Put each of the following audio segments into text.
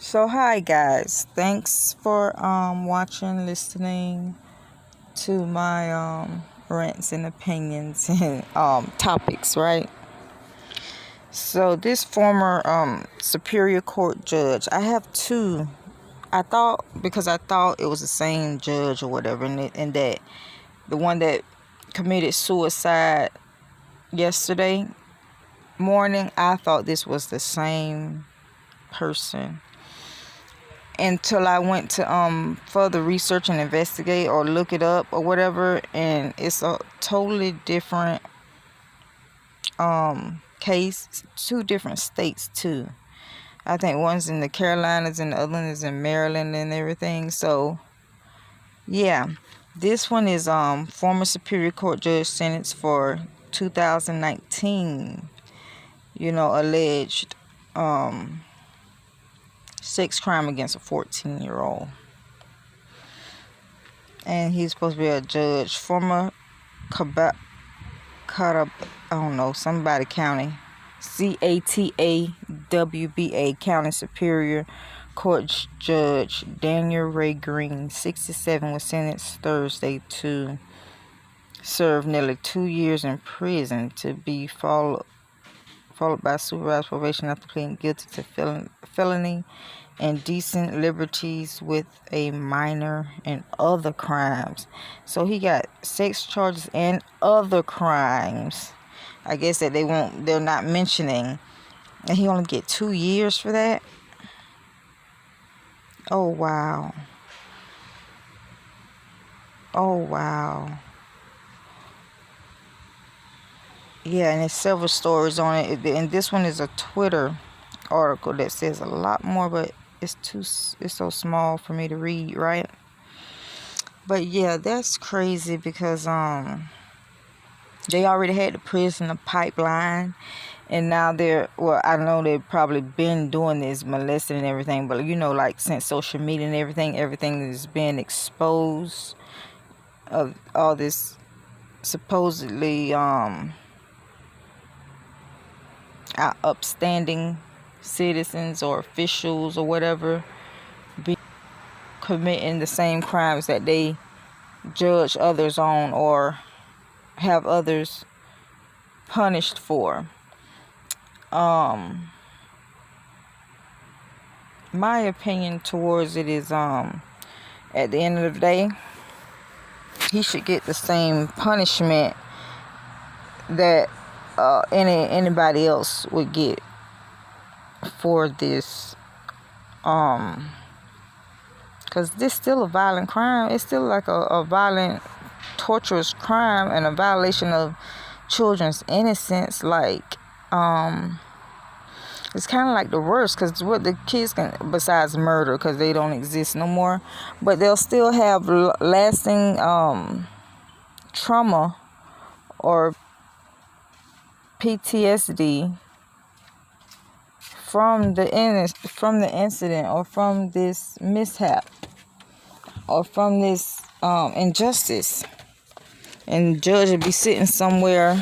So hi guys, thanks for watching, listening to my rants and opinions and topics, right? So this former Superior Court judge, I have two. I thought because I thought it was the same judge or whatever, and that the one that committed suicide yesterday morning, I thought this was the same person until I went to further research and investigate or look it up or whatever, and it's a totally different case, two different states too. I think one's in the Carolinas and the other one is in Maryland and everything. So yeah, this one is former Superior Court judge sentenced for 2019, alleged sex crime against a 14-year-old. And he's supposed to be a judge. Former somebody county, CATAWBA County Superior Court Judge Daniel Ray Green, 67, was sentenced Thursday to serve nearly 2 years in prison to be followed by supervised probation after pleading guilty to felony indecent liberties with a minor and other crimes. So he got sex charges and other crimes, I guess, that they're not mentioning, and he only get 2 years for that. Oh wow. Yeah, and there's several stories on it, and this one is a Twitter article that says a lot more, but it's so small for me to read, right? But yeah, that's crazy because they already had the prison pipeline, and now I know they've probably been doing this, molesting and everything, but like since social media and everything is being exposed of all this supposedly upstanding citizens or officials or whatever be committing the same crimes that they judge others on or have others punished for. My opinion towards it is at the end of the day, he should get the same punishment that anybody else would get for this, because this still a violent crime. It's still like a violent, torturous crime and a violation of children's innocence. Like it's kind of like the worst, because what the kids can, besides murder, because they don't exist no more, but they'll still have lasting trauma or PTSD from the incident or from this mishap or from this injustice. And the judge would be sitting somewhere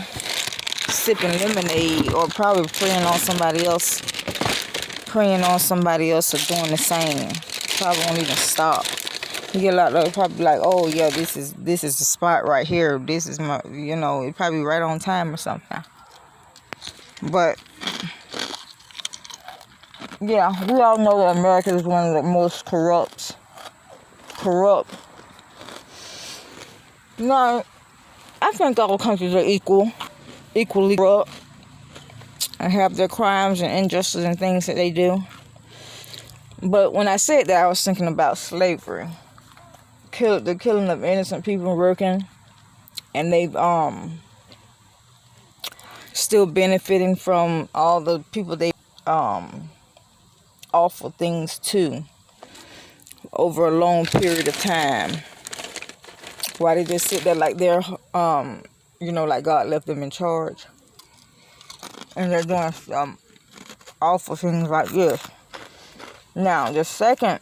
sipping lemonade, or probably preying on somebody else or doing the same. Probably won't even stop. You get a lot of probably like, oh yeah, this is the spot right here. This is my, it probably right on time or something. But yeah, we all know that America is one of the most corrupt. No, I think all countries are equally corrupt, and have their crimes and injustices and things that they do. But when I said that, I was thinking about slavery, the killing of innocent people working, and they've still benefiting from all the people they awful things to over a long period of time. Why they just sit there like they're like God left them in charge, and they're doing some awful things like this. Now the second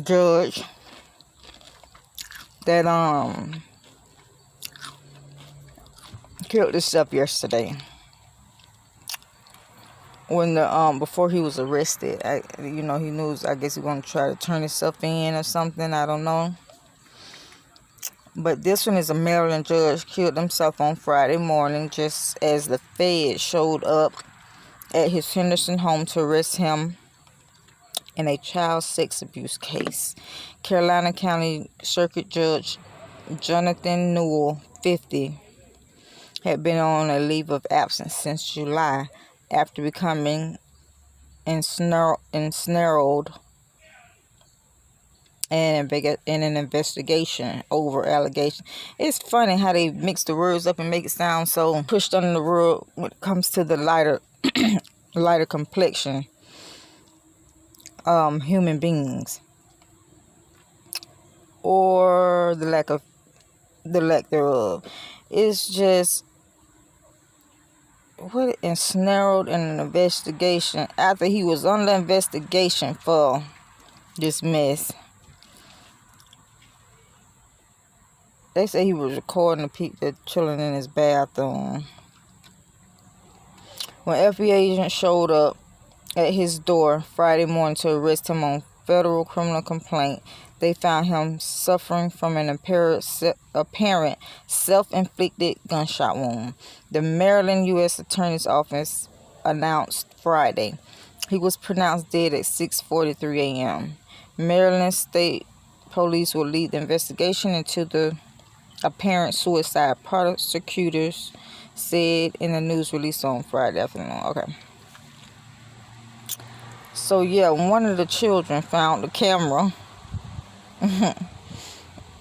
judge that killed himself yesterday, when the before he was arrested. He knew, I guess he was going to try to turn himself in or something. I don't know. But this one is a Maryland judge killed himself on Friday morning just as the Fed showed up at his Henderson home to arrest him in a child sex abuse case. Carolina County Circuit Judge Jonathan Newell, 50, had been on a leave of absence since July after becoming ensnared in an investigation over allegations. It's funny how they mix the words up and make it sound so pushed under the rug when it comes to the lighter complexion human beings, or the lack thereof. It's just ensnared in an investigation after he was under investigation for this mess. They say he was recording the children in his bathroom. When FBI agents showed up at his door Friday morning to arrest him on federal criminal complaint, they found him suffering from an apparent self-inflicted gunshot wound. The Maryland U.S. Attorney's Office announced Friday he was pronounced dead at 6:43 a.m. Maryland State Police will lead the investigation into the apparent suicide, prosecutors said in a news release on Friday afternoon. Okay. So yeah, one of the children found the camera.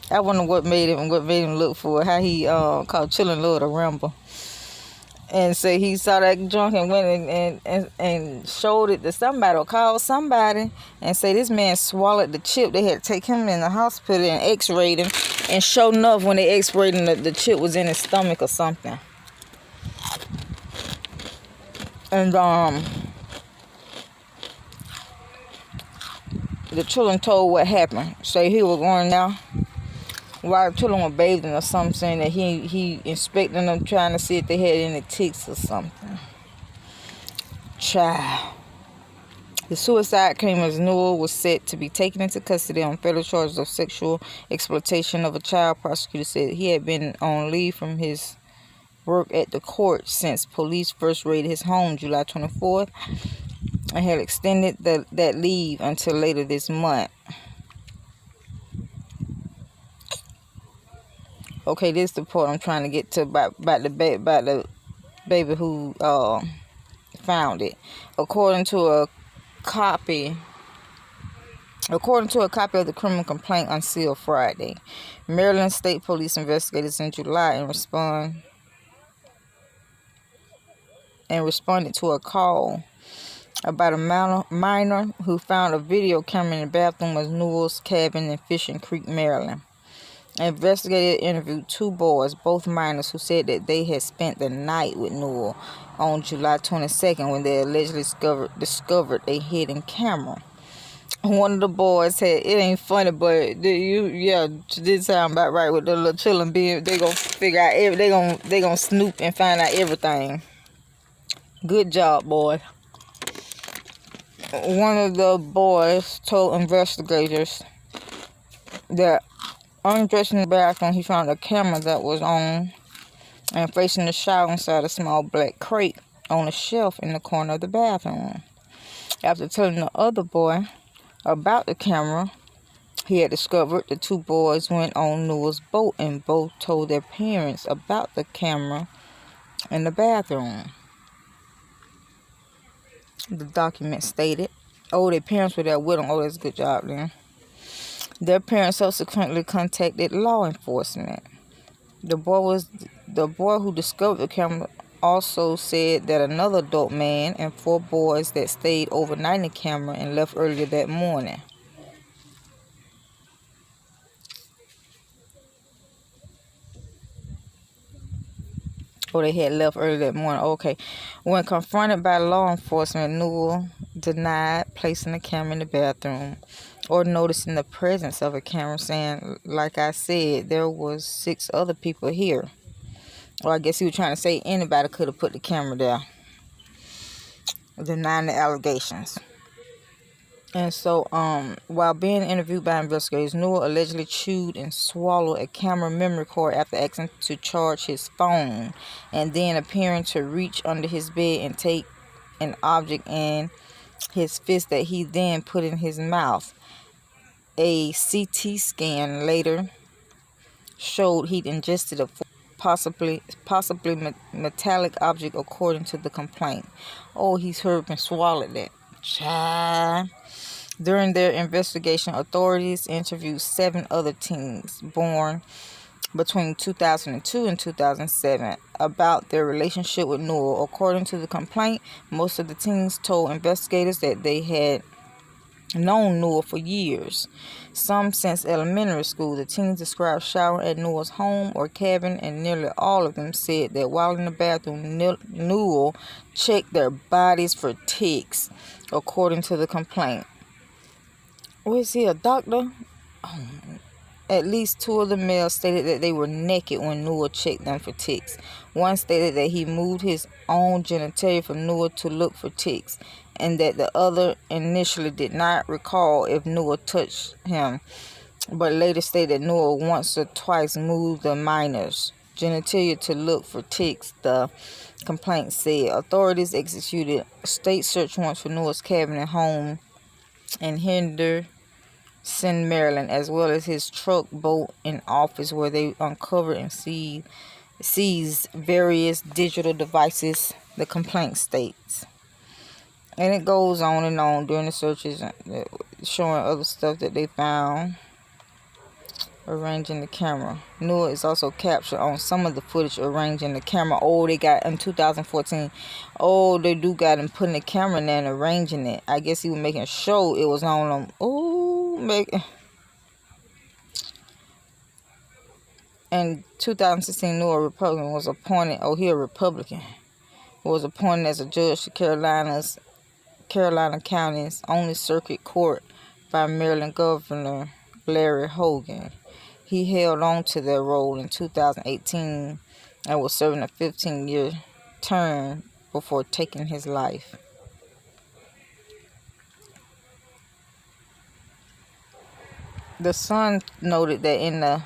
I wonder what made him look for it. How he called children Lord to Rambo. And say he saw that junk and went and showed it to somebody or called somebody and say this man swallowed the chip. They had to take him in the hospital and x-rayed him. And sure enough, when they x-rayed him, the chip was in his stomach or something. And the children told what happened. Say he was going down while the children were bathing or something, saying that he inspecting them, trying to see if they had any ticks or something. Child. The suicide came as Newell was set to be taken into custody on federal charges of sexual exploitation of a child. Prosecutors said he had been on leave from his work at the court since police first raided his home July 24th and had extended that leave until later this month. Okay, this is the part I'm trying to get to about the baby who found it. According to a copy of the criminal complaint unsealed Friday, Maryland State Police investigators in July responded to a call about a minor who found a video camera in the bathroom of Newell's cabin in Fishing Creek, Maryland. Investigators interviewed two boys, both minors, who said that they had spent the night with Newell on July 22nd when they allegedly discovered a hidden camera. One of the boys said, "It ain't funny, but did sound about right with the little children being. They gonna figure out they gonna snoop and find out everything. Good job, boy." One of the boys told investigators that undressed in the bathroom, he found a camera that was on and facing the shower inside a small black crate on a shelf in the corner of the bathroom. After telling the other boy about the camera he had discovered, the two boys went on Newell's boat and both told their parents about the camera in the bathroom. The document stated, their parents were there with them. Oh, that's a good job then. Their parents subsequently contacted law enforcement. The boy who discovered the camera also said that another adult man and four boys that stayed overnight in the camera and left earlier that morning. They had left early that morning. Okay. When confronted by law enforcement, Newell denied placing the camera in the bathroom or noticing the presence of a camera, saying, like I said, there was 6 other people here. Or I guess he was trying to say anybody could have put the camera there. denying the allegations. And so, while being interviewed by investigators, Newell allegedly chewed and swallowed a camera memory card after asking to charge his phone, and then appearing to reach under his bed and take an object in his fist that he then put in his mouth. A CT scan later showed he'd ingested a possibly metallic object, according to the complaint. Oh, he's heard and swallowed that. Child. During their investigation, authorities interviewed 7 other teens born between 2002 and 2007 about their relationship with Newell. According to the complaint, most of the teens told investigators that they had known Newell for years, some since elementary school. The teens described showering at Newell's home or cabin, and nearly all of them said that while in the bathroom, Newell checked their bodies for ticks, according to the complaint. Was he a doctor? At least 2 of the males stated that they were naked when Newell checked them for ticks. One stated that he moved his own genitalia for Newell to look for ticks, and that the other initially did not recall if Newell touched him, but later stated that Newell once or twice moved the minor's genitalia to look for ticks, the complaint said. Authorities executed state search warrants for Newell's cabin and home in Henderson, Maryland, as well as his truck, boat, and office, where they uncovered and seized various digital devices, the complaint states. And it goes on and on during the searches, showing other stuff that they found. Arranging the camera. Newell is also captured on some of the footage arranging the camera. Oh, they got in 2014. Oh, they do got him putting the camera in there and arranging it. I guess he was making sure it was on them. Oh, in 2016, Newell, Republican, was appointed. Oh, he a Republican. Was appointed as a judge to Carolina County's only circuit court by Maryland Governor Larry Hogan. He held on to that role in 2018 and was serving a 15-year term before taking his life. The Sun noted that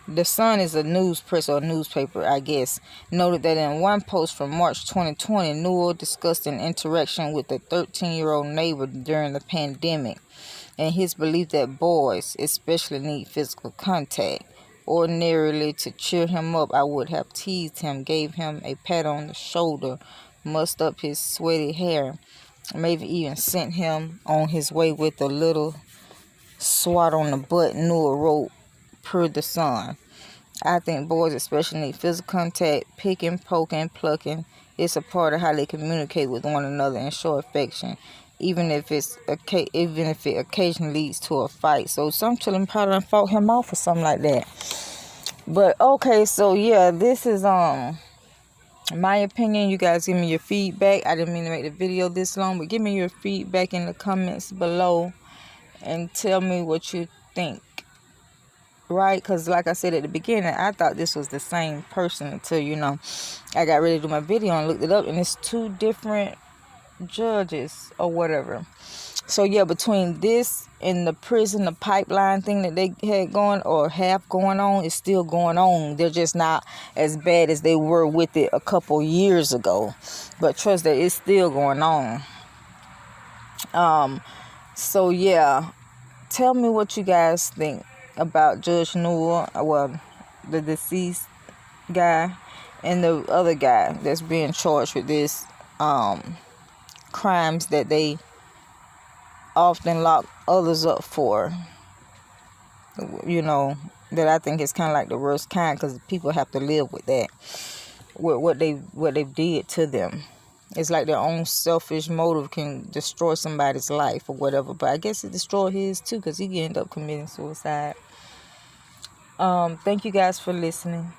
the Sun is a news press or newspaper, I guess, noted that in one post from March 2020, Newell discussed an interaction with a 13-year-old neighbor during the pandemic, and his belief that boys especially need physical contact. Ordinarily, to cheer him up, I would have teased him, gave him a pat on the shoulder, mussed up his sweaty hair, maybe even sent him on his way with a little swat on the butt, Newell wrote, per the Sun. I think boys especially need physical contact, picking, poking, plucking. It's a part of how they communicate with one another and show affection, even if it occasionally leads to a fight. So some children probably fought him off or something like that. But okay, so yeah, this is my opinion. You guys give me your feedback. I didn't mean to make the video this long, but give me your feedback in the comments below and tell me what you think. Right? Because like I said at the beginning, I thought this was the same person until, I got ready to do my video and looked it up, and it's 2 different judges or whatever. So yeah, between this and the prison, the pipeline thing that they had going or have going on is still going on. They're just not as bad as they were with it a couple years ago. But trust that it's still going on. So yeah, tell me what you guys think about Judge Newell, well, the deceased guy, and the other guy that's being charged with this crimes that they often lock others up for. That I think is kind of like the worst kind, because people have to live with that, with what they did to them. It's like their own selfish motive can destroy somebody's life or whatever. But I guess it destroyed his too, because he ended up committing suicide. Thank you guys for listening.